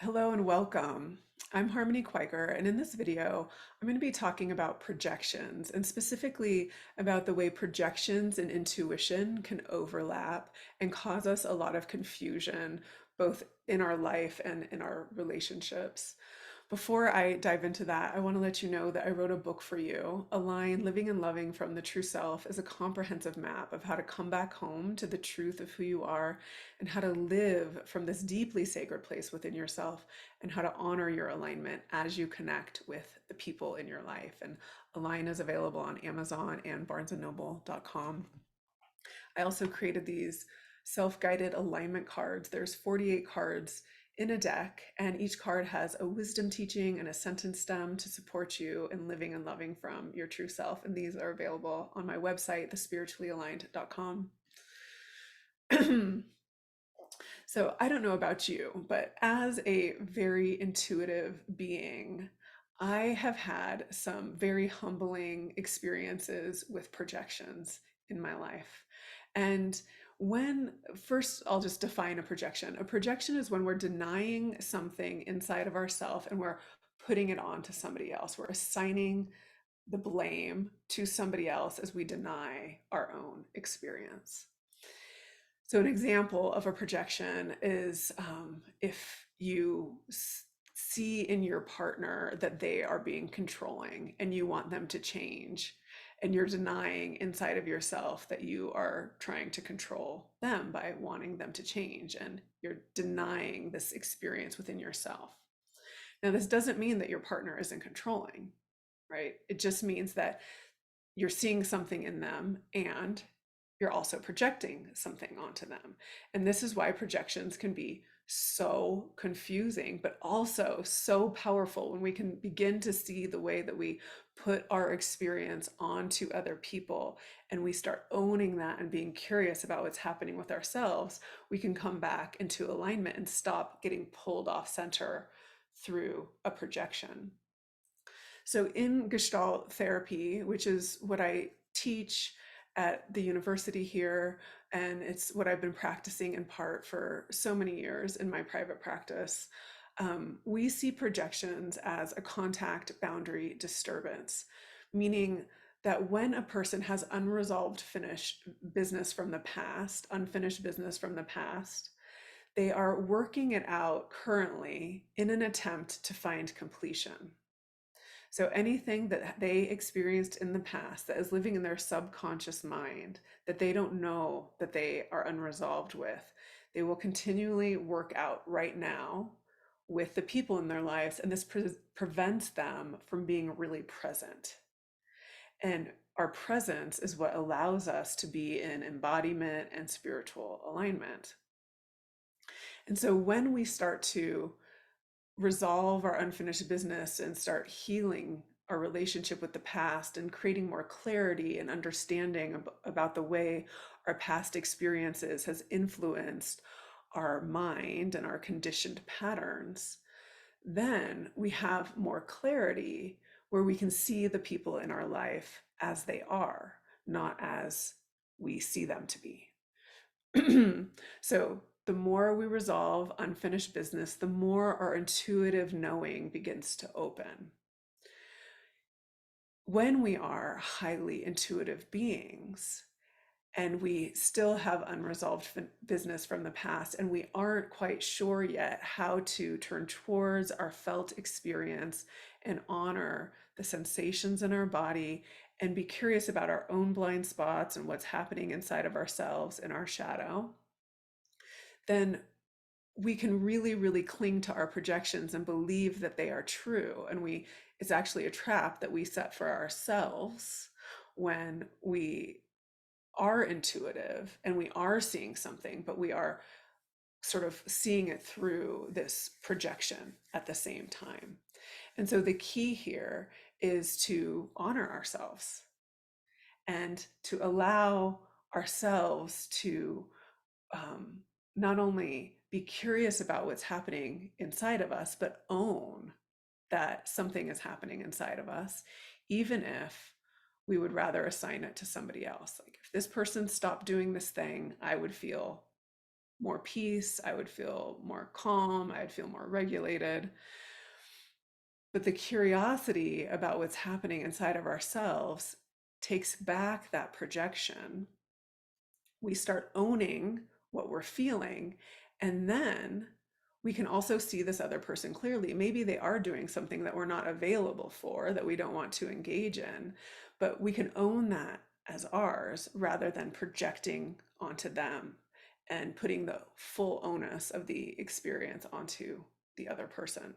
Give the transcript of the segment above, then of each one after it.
Hello and welcome. I'm Harmony Kwiker, and in this video, I'm going to be talking about projections and specifically about the way projections and intuition can overlap and cause us a lot of confusion, both in our life and in our relationships. Before I dive into that, I want to let you know that I wrote a book for you. Align Living and Loving from the True Self is a comprehensive map of how to come back home to the truth of who you are and how to live from this deeply sacred place within yourself and how to honor your alignment as you connect with the people in your life. And Align is available on Amazon and barnesandnoble.com. I also created these self-guided alignment cards. There's 48 cards in a deck, and each card has a wisdom teaching and a sentence stem to support you in living and loving from your true self. And these are available on my website, thespirituallyaligned.com. So I don't know about you, but as a very intuitive being, I have had some very humbling experiences with projections in my life. And when first, I'll just define a projection. A projection is when we're denying something inside of ourselves and we're putting it on to somebody else. We're assigning the blame to somebody else as we deny our own experience. So, an example of a projection is if you see in your partner that they are being controlling and you want them to change, and you're denying inside of yourself that you are trying to control them by wanting them to change, and you're denying this experience within yourself. Now, this doesn't mean that your partner isn't controlling, right? It just means that you're seeing something in them and you're also projecting something onto them. And this is why projections can be so confusing, but also so powerful when we can begin to see the way that we put our experience onto other people and we start owning that and being curious about what's happening with ourselves. We can come back into alignment and stop getting pulled off center through a projection. So, in Gestalt Therapy, which is what I teach at the university here, and it's what I've been practicing in part for so many years in my private practice, we see projections as a contact boundary disturbance, meaning that when a person has unresolved unfinished business from the past, they are working it out currently in an attempt to find completion. So anything that they experienced in the past that is living in their subconscious mind that they don't know that they are unresolved with, they will continually work out right now with the people in their lives. And this prevents them from being really present. And our presence is what allows us to be in embodiment and spiritual alignment. And so when we start to resolve our unfinished business and start healing our relationship with the past and creating more clarity and understanding about the way our past experiences has influenced our mind and our conditioned patterns, then we have more clarity where we can see the people in our life as they are, not as we see them to be. So the more we resolve unfinished business, the more our intuitive knowing begins to open. When we are highly intuitive beings and we still have unresolved business from the past, and we aren't quite sure yet how to turn towards our felt experience and honor the sensations in our body and be curious about our own blind spots and what's happening inside of ourselves in our shadow, then we can really, really cling to our projections and believe that they are true. And it's actually a trap that we set for ourselves when we are intuitive and we are seeing something, but we are sort of seeing it through this projection at the same time. And so the key here is to honor ourselves and to allow ourselves to not only be curious about what's happening inside of us, but own that something is happening inside of us, even if we would rather assign it to somebody else. Like if this person stopped doing this thing, I would feel more peace, I would feel more calm, I'd feel more regulated. But the curiosity about what's happening inside of ourselves takes back that projection. We start owning what we're feeling, and then we can also see this other person clearly. Maybe they are doing something that we're not available for, that we don't want to engage in, but we can own that as ours rather than projecting onto them and putting the full onus of the experience onto the other person.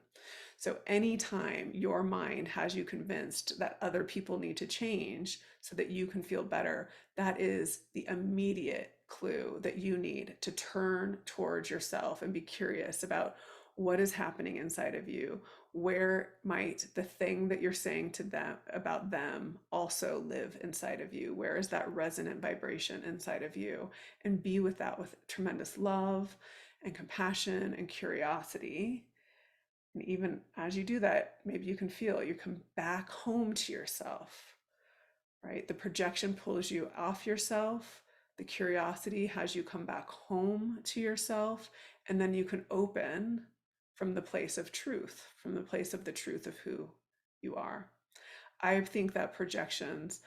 So anytime your mind has you convinced that other people need to change so that you can feel better, that is the immediate clue that you need to turn towards yourself and be curious about what is happening inside of you. Where might the thing that you're saying to them about them also live inside of you? Where is that resonant vibration inside of you? And be with that with tremendous love and compassion and curiosity. And even as you do that, maybe you can feel you come back home to yourself, right? The projection pulls you off yourself. The curiosity has you come back home to yourself. And then you can open from the place of truth, from the place of the truth of who you are. I think that projections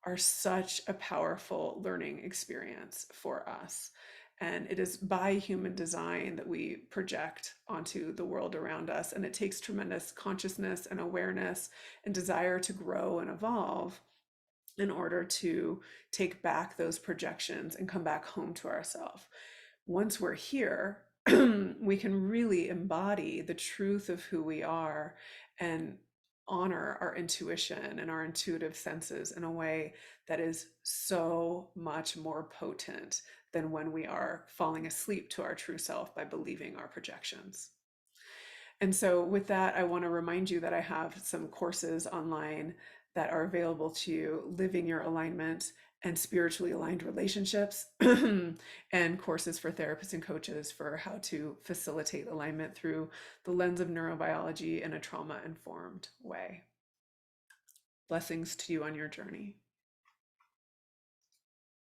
are such a powerful learning experience for us. And it is by human design that we project onto the world around us. And it takes tremendous consciousness and awareness and desire to grow and evolve in order to take back those projections and come back home to ourselves. Once we're here, we can really embody the truth of who we are and honor our intuition and our intuitive senses in a way that is so much more potent than when we are falling asleep to our true self by believing our projections. And so, with that, I want to remind you that I have some courses online that are available to you: Living Your Alignment and Spiritually Aligned Relationships, and courses for therapists and coaches for how to facilitate alignment through the lens of neurobiology in a trauma informed way. Blessings to you on your journey.